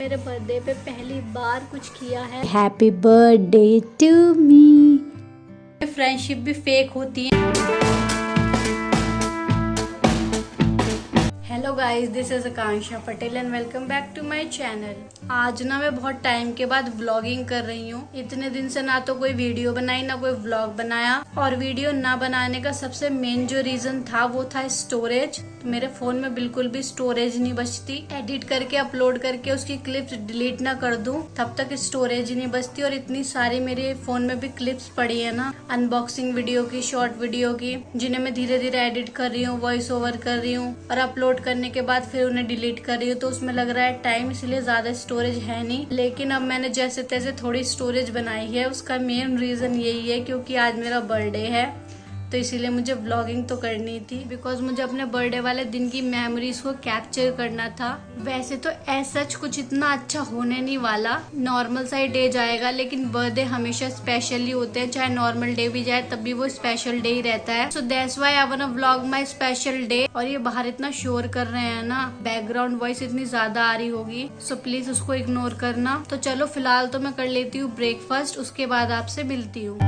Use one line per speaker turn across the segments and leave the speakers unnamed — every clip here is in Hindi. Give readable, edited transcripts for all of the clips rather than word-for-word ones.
मेरे बर्थडे पे पहली बार कुछ किया है। Happy birthday to me. Friendship भी फेक होती है। Hello guys, this is Akanksha Patel and welcome back to my channel. आज ना मैं बहुत टाइम के बाद व्लॉगिंग कर रही हूँ। इतने दिन से ना तो कोई वीडियो बनाई ना कोई व्लॉग बनाया, और वीडियो ना बनाने का सबसे मेन जो रीजन था वो था स्टोरेज। तो मेरे फोन में बिल्कुल भी स्टोरेज नहीं बचती। एडिट करके अपलोड करके उसकी क्लिप्स डिलीट ना कर दूं तब तक स्टोरेज ही नहीं बचती। और इतनी सारी मेरे फोन में भी क्लिप्स पड़ी है ना, अनबॉक्सिंग वीडियो की, शॉर्ट वीडियो की, जिन्हें मैं धीरे धीरे एडिट कर रही हूँ, वॉइस ओवर कर रही हूँ और अपलोड करने के बाद फिर उन्हें डिलीट कर रही हूँ। तो उसमें लग रहा है टाइम, इसलिए ज्यादा स्टोरेज है नहीं। लेकिन अब मैंने जैसे तैसे थोड़ी स्टोरेज बनाई है। उसका मेन रीजन यही है क्योंकि आज मेरा बर्थडे है, तो इसीलिए मुझे व्लॉगिंग तो करनी थी, बिकॉज मुझे अपने बर्थडे वाले दिन की मेमोरीज को कैप्चर करना था। वैसे तो ऐसा कुछ इतना अच्छा होने नहीं वाला, नॉर्मल सा ही डे जाएगा, लेकिन बर्थडे हमेशा स्पेशल ही होते हैं। चाहे नॉर्मल डे भी जाए तब भी वो स्पेशल डे ही रहता है। So that's why I want to vlog my special day. और ये बाहर इतना शोर कर रहे हैं ना, बैकग्राउंड वॉइस इतनी ज्यादा आ रही होगी, सो प्लीज उसको इग्नोर करना। तो चलो फिलहाल तो मैं कर लेती हूँ ब्रेकफास्ट, उसके बाद आपसे मिलती हूँ।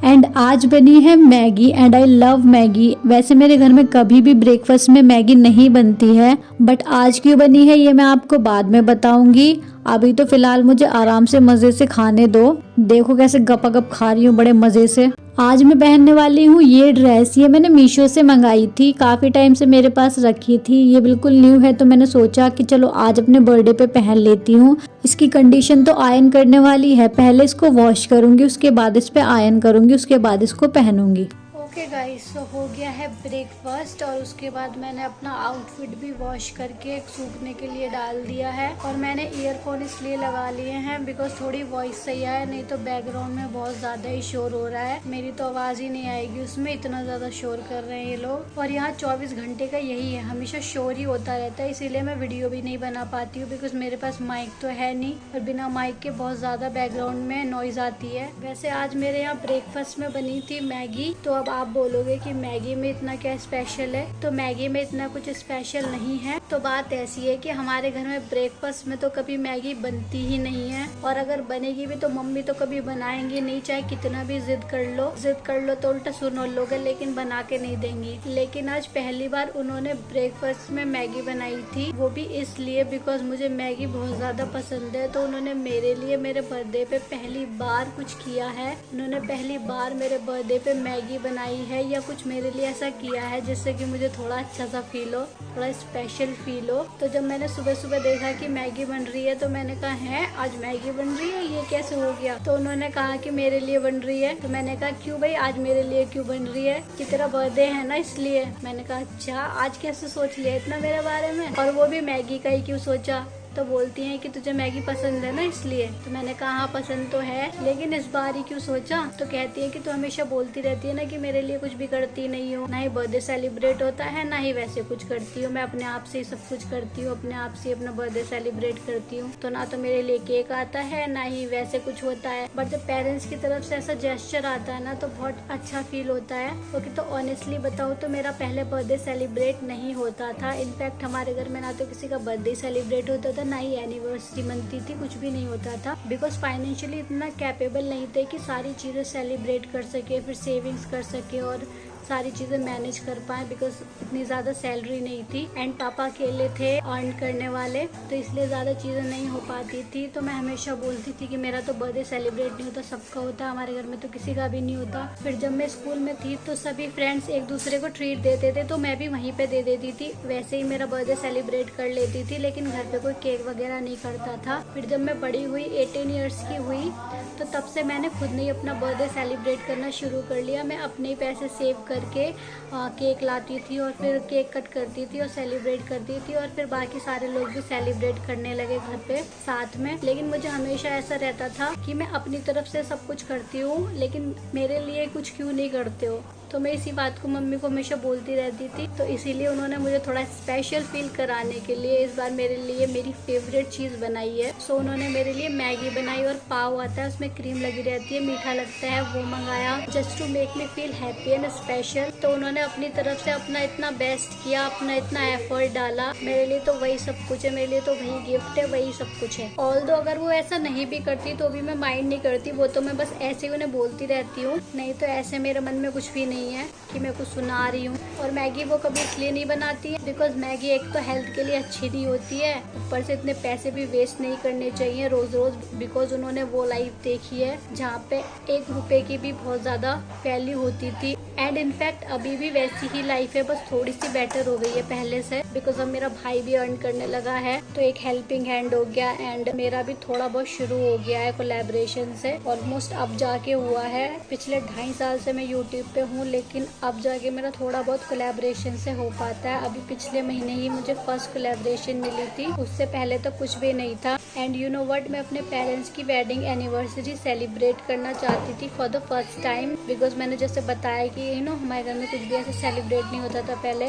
एंड आज बनी है Maggi and I love Maggi. वैसे मेरे घर में कभी भी ब्रेकफास्ट में मैगी नहीं बनती है, बट आज क्यों बनी है ये मैं आपको बाद में बताऊंगी। अभी तो फिलहाल मुझे आराम से मजे से खाने दो। देखो कैसे गपागप खा रही हूँ बड़े मजे से। आज मैं पहनने वाली हूँ ये ड्रेस। ये मैंने मीशो से मंगाई थी, काफी टाइम से मेरे पास रखी थी। ये बिल्कुल न्यू है, तो मैंने सोचा कि चलो आज अपने बर्थडे पे पहन लेती हूँ। इसकी कंडीशन तो आयरन करने वाली है। पहले इसको वॉश करूंगी, उसके बाद इस पे आयरन करूंगी, उसके बाद इसको पहनूंगी। ओके गाइस, तो हो गया है ब्रेकफास्ट और उसके बाद मैंने अपना आउटफिट भी वॉश करके सूखने के लिए डाल दिया है। और मैंने ईयरफोन इसलिए लगा लिए हैं बिकॉज थोड़ी वॉइस सही आए, नहीं तो बैकग्राउंड में बहुत ज्यादा ही शोर हो रहा है। मेरी तो आवाज ही नहीं आएगी उसमें, इतना ज्यादा शोर कर रहे हैं ये लोग। और यहाँ 24 घंटे का यही है, हमेशा शोर ही होता रहता है, इसीलिए मैं वीडियो भी नहीं बना पाती हूँ बिकॉज मेरे पास माइक तो है नहीं, और बिना माइक के बहुत ज्यादा बैकग्राउंड में नॉइज आती है। वैसे आज मेरे यहाँ ब्रेकफास्ट में बनी थी मैगी। तो अब आप बोलोगे कि मैगी में इतना क्या स्पेशल है, तो मैगी में इतना कुछ स्पेशल नहीं है। तो बात ऐसी है कि हमारे घर में ब्रेकफास्ट में तो कभी मैगी बनती ही नहीं है, और अगर बनेगी भी तो मम्मी तो कभी बनाएंगी नहीं, चाहे कितना भी जिद कर लो तो उल्टा सुन लोगे, लेकिन बना के नहीं देंगी। लेकिन आज पहली बार उन्होंने ब्रेकफास्ट में मैगी बनाई थी, वो भी इसलिए बिकॉज मुझे मैगी बहुत ज्यादा पसंद है। तो उन्होंने मेरे लिए मेरे बर्थडे पे पहली बार कुछ किया है। उन्होंने पहली बार मेरे बर्थडे पे मैगी बनाई है, या कुछ मेरे लिए ऐसा किया है जिससे कि मुझे थोड़ा अच्छा सा फील हो, थोड़ा स्पेशल फील हो। तो जब मैंने सुबह सुबह देखा कि मैगी बन रही है, तो मैंने कहा है आज मैगी बन रही है, ये कैसे हो गया। तो उन्होंने कहा कि मेरे लिए बन रही है। तो मैंने कहा क्यों भाई, आज मेरे लिए क्यों बन रही है, कि तेरा बर्थडे है ना इसलिए। मैंने कहा अच्छा, आज कैसे सोच लिया इतना मेरे बारे में, और वो भी मैगी का ही क्यों सोचा। तो बोलती हैं कि तुझे मैगी पसंद है ना इसलिए। तो मैंने कहा हाँ पसंद तो है, लेकिन इस बार ही क्यों सोचा। तो कहती है कि तू हमेशा बोलती रहती है ना कि मेरे लिए कुछ भी करती नहीं हो, ना ही बर्थडे सेलिब्रेट होता है, ना ही वैसे कुछ करती हूँ। मैं अपने आप से ही सब कुछ करती हूँ, अपने आप से अपना बर्थडे सेलिब्रेट करती हूँ। तो ना तो मेरे लिए केक आता है, ना ही वैसे कुछ होता है। बट जब पेरेंट्स की तरफ से ऐसा जेस्चर आता है ना, तो बहुत अच्छा फील होता है। क्योंकि तो ऑनेस्टली बताऊँ तो मेरा पहले बर्थडे सेलिब्रेट नहीं होता था। इनफैक्ट हमारे घर में ना तो किसी का बर्थडे सेलिब्रेट होता था, ना ही एनिवर्सरी मनती थी, कुछ भी नहीं होता था। बिकॉज फाइनेंशियली इतना कैपेबल नहीं थे कि सारी चीजें सेलिब्रेट कर सके, फिर सेविंग्स कर सके और सारी चीजें मैनेज कर पाए, बिकॉज इतनी ज्यादा सैलरी नहीं थी। एंड पापा अकेले थे अर्न करने वाले, तो इसलिए ज्यादा चीजें नहीं हो पाती थी। तो मैं हमेशा बोलती थी कि मेरा तो बर्थडे सेलिब्रेट नहीं होता, सबका होता है, हमारे घर में तो किसी का भी नहीं होता। फिर जब मैं स्कूल में थी तो सभी फ्रेंड्स एक दूसरे को ट्रीट देते थे, तो मैं भी वहीं पे दे देती थी। वैसे ही मेरा बर्थडे सेलिब्रेट कर लेती थी, लेकिन घर पे कोई केक वगैरह नहीं करता था। फिर जब मैं बड़ी हुई, 18 ईयर्स की हुई, तो तब से मैंने खुद ने ही अपना बर्थडे सेलिब्रेट करना शुरू कर लिया। मैं अपने ही पैसे सेव करके केक लाती थी और फिर केक कट करती थी और सेलिब्रेट करती थी, और फिर बाकी सारे लोग भी सेलिब्रेट करने लगे घर पे साथ में। लेकिन मुझे हमेशा ऐसा रहता था कि मैं अपनी तरफ से सब कुछ करती हूँ, लेकिन मेरे लिए कुछ क्यों नहीं करते हो। तो मैं इसी बात को मम्मी को हमेशा बोलती रहती थी। तो इसीलिए उन्होंने मुझे थोड़ा स्पेशल फील कराने के लिए इस बार मेरे लिए मेरी फेवरेट चीज़ बनाई है। सो उन्होंने मेरे लिए मैगी बनाई और पाव आता है, उसमें क्रीम लगी रहती है, मीठा लगता है, वो मंगाया just to make me feel happy and special. तो उन्होंने अपनी तरफ से अपना इतना बेस्ट किया, अपना इतना एफर्ट डाला मेरे लिए, तो वही सब कुछ है। मेरे लिए तो वही गिफ्ट है, वही सब कुछ है। ऑल्दो अगर वो ऐसा नहीं भी करती तो भी मैं माइंड नहीं करती, वो तो मैं बस ऐसे ही उन्हें बोलती रहती हूँ, नहीं तो ऐसे मेरे मन में कुछ भी नहीं है कि मैं कुछ सुना रही हूँ। और मैगी वो कभी इसलिए नहीं बनाती है बिकॉज मैगी एक तो हेल्थ के लिए अच्छी नहीं होती है, ऊपर से इतने पैसे भी वेस्ट नहीं करने चाहिए रोज रोज, बिकॉज उन्होंने वो लाइफ देखी है जहाँ पे 1 रुपए की भी बहुत ज्यादा वैल्यू होती थी। एंड इनफैक्ट अभी भी वैसी ही लाइफ है, बस थोड़ी सी बेटर हो गई है पहले से, बिकॉज अब मेरा भाई भी अर्न करने लगा है, तो एक हेल्पिंग हैंड हो गया। एंड मेरा भी थोड़ा बहुत शुरू हो गया है कोलैबोरेशन से, ऑलमोस्ट अब जाके हुआ है। पिछले 2.5 साल से मैं यूट्यूब पे हूँ, लेकिन अब जाके मेरा थोड़ा बहुत कोलैबोरेशन से हो पाता है। अभी पिछले महीने ही मुझे फर्स्ट कोलैबोरेशन मिली थी, उससे पहले तो कुछ भी नहीं था। एंड यू नो व्हाट, मैं अपने पेरेंट्स की वेडिंग एनिवर्सरी सेलिब्रेट करना चाहती थी for the first time, because मैंने जैसे बताया कि हमारे घर में कुछ भी ऐसे सेलिब्रेट नहीं होता था पहले,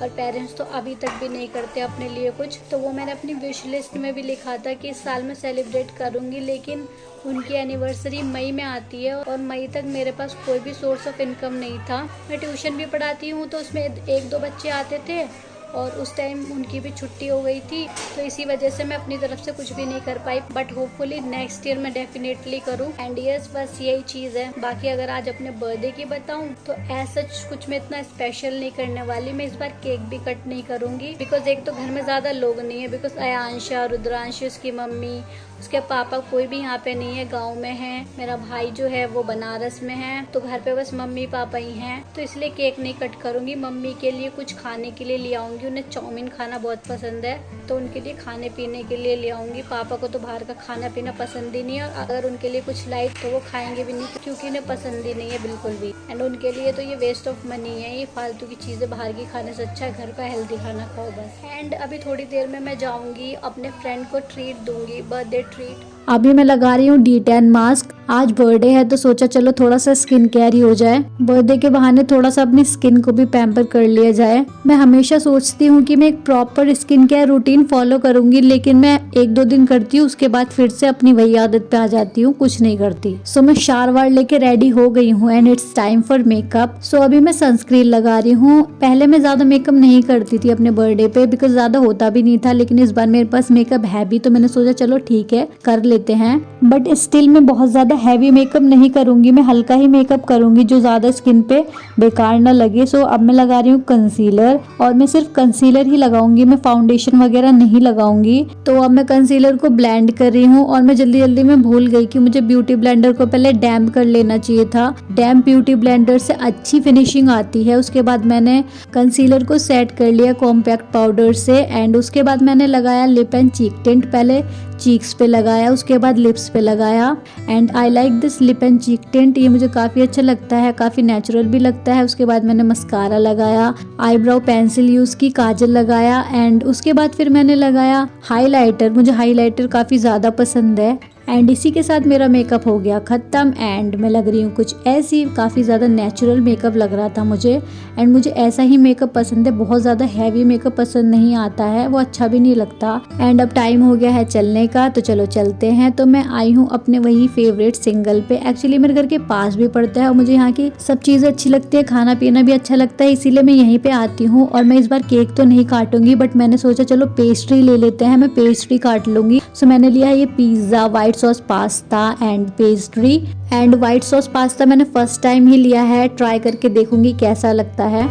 और पेरेंट्स तो अभी तक भी नहीं करते अपने लिए कुछ। तो वो मैंने अपनी विश लिस्ट में भी लिखा था कि इस साल मैं सेलिब्रेट करूँगी, लेकिन उनकी एनिवर्सरी मई में आती है और मई तक मेरे पास कोई भी सोर्स ऑफ इनकम नहीं था। मैं ट्यूशन भी पढ़ाती हूँ, तो उसमें 1-2 बच्चे आते थे और उस टाइम उनकी भी छुट्टी हो गई थी, तो इसी वजह से मैं अपनी तरफ से कुछ भी नहीं कर पाई। बट होपफुली नेक्स्ट ईयर मैं डेफिनेटली करूँ। एंड यस, बस यही चीज़ है। बाकी अगर आज अपने बर्थडे की बताऊँ तो ऐसा कुछ मैं इतना स्पेशल नहीं करने वाली। मैं इस बार केक भी कट नहीं करूँगी, बिकॉज एक तो घर में ज़्यादा लोग नहीं है, बिकॉज अयांशा, रुद्रांश, उसकी मम्मी, उसके पापा कोई भी यहाँ पे नहीं है, गाँव में है। मेरा भाई जो है वो बनारस में है, तो घर पे बस मम्मी पापा ही हैं, तो इसलिए केक नहीं कट करूँगी। मम्मी के लिए कुछ खाने के लिए ले आऊँगी, उन्हें चाउमीन खाना बहुत पसंद है, तो उनके लिए खाने पीने के लिए ले आऊँगी। पापा को तो बाहर का खाना पीना पसंद ही नहीं है, और अगर उनके लिए कुछ लाई तो वो खाएंगे भी नहीं, क्योंकि उन्हें पसंद ही नहीं है बिल्कुल भी। एंड उनके लिए तो ये वेस्ट ऑफ मनी है, ये फालतू की चीज़ें बाहर की खाने से अच्छा घर का हेल्दी खाना खाओ बस। एंड अभी थोड़ी देर में मैं जाऊँगी, अपने फ्रेंड को ट्रीट दूंगी, बर्थडे ट्रीट। अभी मैं लगा रही हूँ D10 मास्क। आज बर्थडे है तो सोचा चलो थोड़ा सा स्किन केयर ही हो जाए, बर्थडे के बहाने थोड़ा सा अपनी स्किन को भी पैम्पर कर लिया जाए। मैं हमेशा सोचती हूँ कि मैं एक proper skin care routine follow करूंगी, लेकिन मैं 1-2 दिन करती हूँ, उसके बाद फिर से अपनी वही आदत पे आ जाती हूँ, कुछ नहीं करती। सो मैं शावर लेके रेडी हो गई हूँ and it's time for makeup. So अभी मैं सनस्क्रीन लगा रही हूँ। पहले मैं ज्यादा मेकअप नहीं करती थी अपने बर्थडे पे, बिकॉज ज्यादा होता भी नहीं था, लेकिन इस बार मेरे पास मेकअप है भी, तो मैंने सोचा चलो ठीक है कर लेते हैं। बट स्टिल मैं बहुत ज्यादा हैवी मेकअप नहीं करूंगी, मैं हल्का ही मेकअप करूंगी जो ज्यादा स्किन पे बेकार ना लगे। सो अब मैं लगा रही हूँ कंसीलर, और मैं सिर्फ कंसीलर ही लगाऊंगी, मैं फाउंडेशन वगैरह नहीं लगाऊंगी। तो अब मैं कंसीलर को ब्लेंड कर रही हूँ, और मैं जल्दी जल्दी में भूल गई कि मुझे ब्यूटी ब्लेंडर को पहले डैम्प कर लेना चाहिए था। डैम्प ब्यूटी ब्लेंडर से अच्छी फिनिशिंग आती है। उसके बाद मैंने कंसीलर को सेट कर लिया कॉम्पैक्ट पाउडर से, एंड उसके बाद मैंने लगाया लिप एंड चीक टिंट। पहले चीक्स पे लगाया, उसके बाद लिप्स पे लगाया। And I like this lip and cheek tint, ये मुझे काफ़ी अच्छा लगता है, काफ़ी नेचुरल भी लगता है। उसके बाद मैंने मस्कारा लगाया, आईब्रो पेंसिल यूज़ की, काजल लगाया, एंड उसके बाद फिर मैंने लगाया हाईलाइटर। मुझे हाईलाइटर काफ़ी ज़्यादा पसंद है। एंड इसी के साथ मेरा मेकअप हो गया ख़त्म, एंड मैं लग रही हूँ कुछ ऐसी, काफ़ी ज़्यादा नेचुरल मेकअप लग रहा था मुझे। एंड मुझे ऐसा ही मेकअप पसंद है, बहुत ज़्यादा हैवी मेकअप पसंद नहीं आता है, वो अच्छा भी नहीं लगता। एंड अब टाइम हो गया है चलने का, तो चलो चलते हैं। तो मैं आई हूँ अपने वही फेवरेट सिंगल पे, एक्चुअली मेरे घर के पास भी पड़ता है, और मुझे यहाँ की सब चीज़ें अच्छी लगती है, खाना पीना भी अच्छा लगता है, इसीलिए मैं यहीं पे आती हूँ। और मैं इस बार केक तो नहीं काटूंगी, बट मैंने सोचा चलो पेस्ट्री ले लेते हैं, मैं पेस्ट्री काट लूंगी। सो मैंने लिया ये pizza, white sauce pasta and pastry. And white sauce pasta मैंने फर्स्ट टाइम ही लिया है, ट्राई करके देखूंगी कैसा लगता है।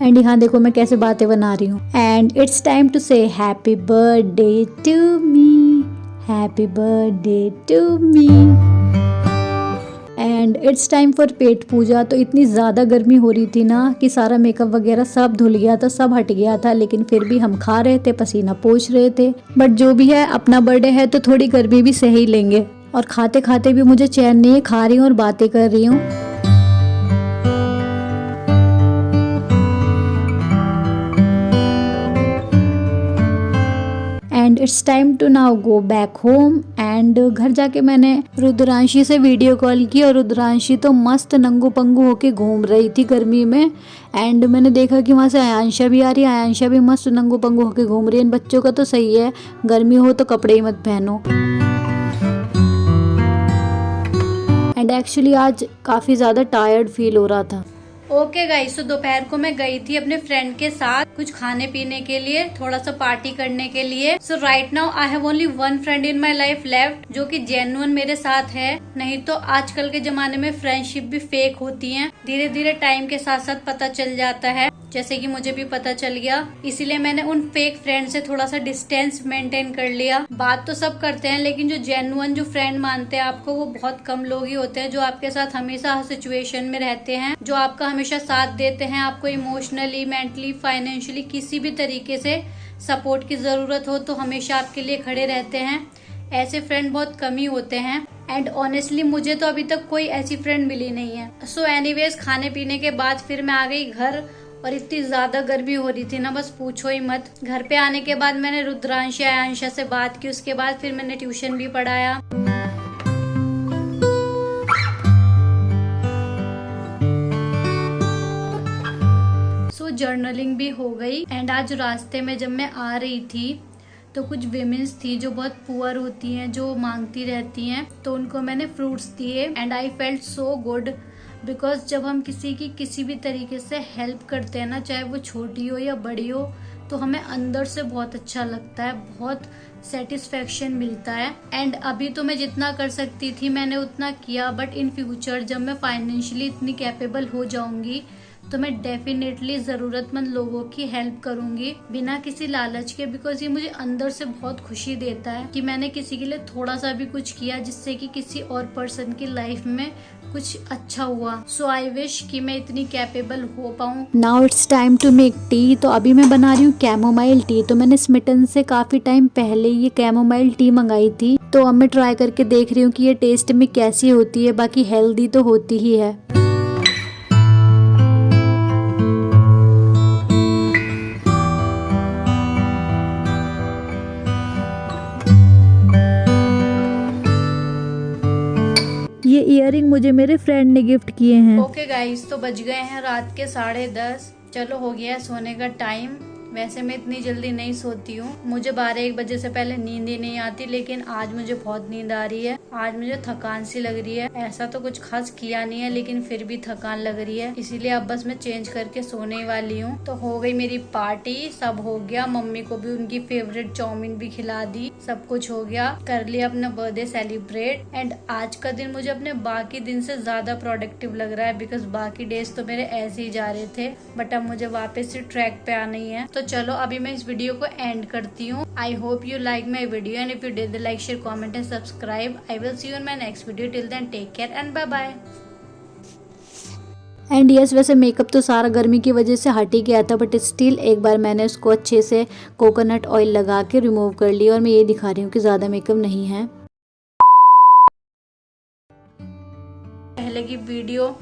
एंड यहाँ देखो मैं कैसे बातें बना रही हूँ। And it's time to say happy birthday to me, happy birthday to me. And it's time for पेट पूजा। तो इतनी ज़्यादा गर्मी हो रही थी ना कि सारा मेकअप वगैरह सब धुल गया था, सब हट गया था, लेकिन फिर भी हम खा रहे थे, पसीना पोंछ रहे थे। बट जो भी है, अपना बर्थडे है तो थोड़ी गर्मी भी सही लेंगे। और खाते खाते भी मुझे चैन नहीं है, खा रही हूँ और बातें कर रही हूँ। And it's time to now go back home. And घर जाके मैंने रुद्रांशी से वीडियो कॉल की और रुद्रांशी तो मस्त नंगू पंगू होके घूम रही थी गर्मी में। एंड मैंने देखा कि वहाँ से आयांशा भी आ रही है, आयांशा भी मस्त नंगू पंगू होके घूम रही है। इन बच्चों का तो सही है, गर्मी हो तो कपड़े ही मत पहनो। एंड एक्चुअली आज काफ़ी ज़्यादा टायर्ड फील हो रहा था।
ओके गाइस, तो दोपहर को मैं गई थी अपने फ्रेंड के साथ कुछ खाने पीने के लिए, थोड़ा सा पार्टी करने के लिए। So right now I have only one friend in my life left, जो कि जेन्युइन मेरे साथ है। नहीं तो आजकल के जमाने में फ्रेंडशिप भी फेक होती हैं, धीरे धीरे टाइम के साथ साथ पता चल जाता है, जैसे कि मुझे भी पता चल गया। इसीलिए मैंने उन फेक फ्रेंड से थोड़ा सा डिस्टेंस मेंटेन कर लिया। बात तो सब करते हैं, लेकिन जो जेन्युइन जो फ्रेंड मानते हैं आपको, वो बहुत कम लोग ही होते हैं, जो आपके साथ हमेशा हर सिचुएशन में रहते हैं, जो आपका हमेशा साथ देते हैं। आपको इमोशनली, मेंटली, फाइनेंशियली किसी भी तरीके से सपोर्ट की जरूरत हो तो हमेशा आपके लिए खड़े रहते हैं। ऐसे फ्रेंड बहुत कम ही होते हैं। एंड ऑनेस्टली मुझे तो अभी तक कोई ऐसी फ्रेंड मिली नहीं है। सो एनीवेज, खाने पीने के बाद फिर मैं आ गई घर, और इतनी ज्यादा गर्मी हो रही थी ना, बस पूछो ही मत। घर पे आने के बाद मैंने रुद्रांशी आयांशा से बात की, उसके बाद फिर मैंने ट्यूशन भी पढ़ाया। जर्नलिंग भी हो गई। एंड आज रास्ते में जब मैं आ रही थी तो कुछ विमेंस थी जो बहुत पुअर होती हैं, जो मांगती रहती हैं, तो उनको मैंने फ्रूट्स दिए। And I felt so good, because जब हम किसी की किसी भी तरीके से हेल्प करते हैं ना, चाहे वो छोटी हो या बड़ी हो, तो हमें अंदर से बहुत अच्छा लगता है, बहुत सेटिस्फेक्शन मिलता है। एंड अभी तो मैं जितना कर सकती थी मैंने उतना किया, बट इन फ्यूचर जब मैं फाइनेंशियली इतनी कैपेबल हो जाऊंगी तो मैं डेफिनेटली ज़रूरतमंद लोगों की हेल्प करूंगी, बिना किसी लालच के। बिकॉज ये मुझे अंदर से बहुत खुशी देता है कि मैंने किसी के लिए थोड़ा सा भी कुछ किया, जिससे कि किसी और पर्सन की लाइफ में कुछ अच्छा हुआ। सो आई विश कि मैं इतनी कैपेबल हो पाऊँ।
Now it's time to make tea. तो अभी मैं बना रही हूँ कैमोमाइल टी। तो मैंने स्मिटन से काफ़ी टाइम पहले ये कैमोमाइल टी मंगाई थी, तो अब मैं ट्राई करके देख रही हूँ कि ये टेस्ट में कैसी होती है। बाकी हेल्दी तो होती ही है। ये इयररिंग मुझे मेरे फ्रेंड ने गिफ्ट किए हैं।
ओके गाइस, तो बज गए हैं रात के 10:30। चलो हो गया है सोने का टाइम। वैसे मैं इतनी जल्दी नहीं सोती हूँ, मुझे 12-1 बजे से पहले नींद ही नहीं आती, लेकिन आज मुझे बहुत नींद आ रही है। आज मुझे थकान सी लग रही है। ऐसा तो कुछ खास किया नहीं है, लेकिन फिर भी थकान लग रही है, इसीलिए अब बस मैं चेंज करके सोने वाली हूँ। तो हो गई मेरी पार्टी, सब हो गया। मम्मी को भी उनकी फेवरेट चाउमीन भी खिला दी, सब कुछ हो गया। कर लिया अपना बर्थडे सेलिब्रेट। एंड आज का दिन मुझे अपने बाकी दिन से ज्यादा प्रोडक्टिव लग रहा है, बिकॉज बाकी डेज तो मेरे ऐसे ही जा रहे थे, बट अब मुझे वापस से ट्रैक पे आना ही है। तो चलो अभी मैं इस वीडियो को एंड करती हूँ। I hope you like my video, and if you did, like, share, comment and subscribe. I will see you in my next video. Till then take care and bye bye.
And yes, वैसे मेकअप तो सारा गर्मी की वजह से हट ही गया था, बट स्टिल एक बार मैंने उसको अच्छे से कोकोनट ऑयल लगा के रिमूव कर लिया। और मैं ये दिखा रही हूँ कि ज़्यादा मेकअप नहीं है।
पहले की वीडियो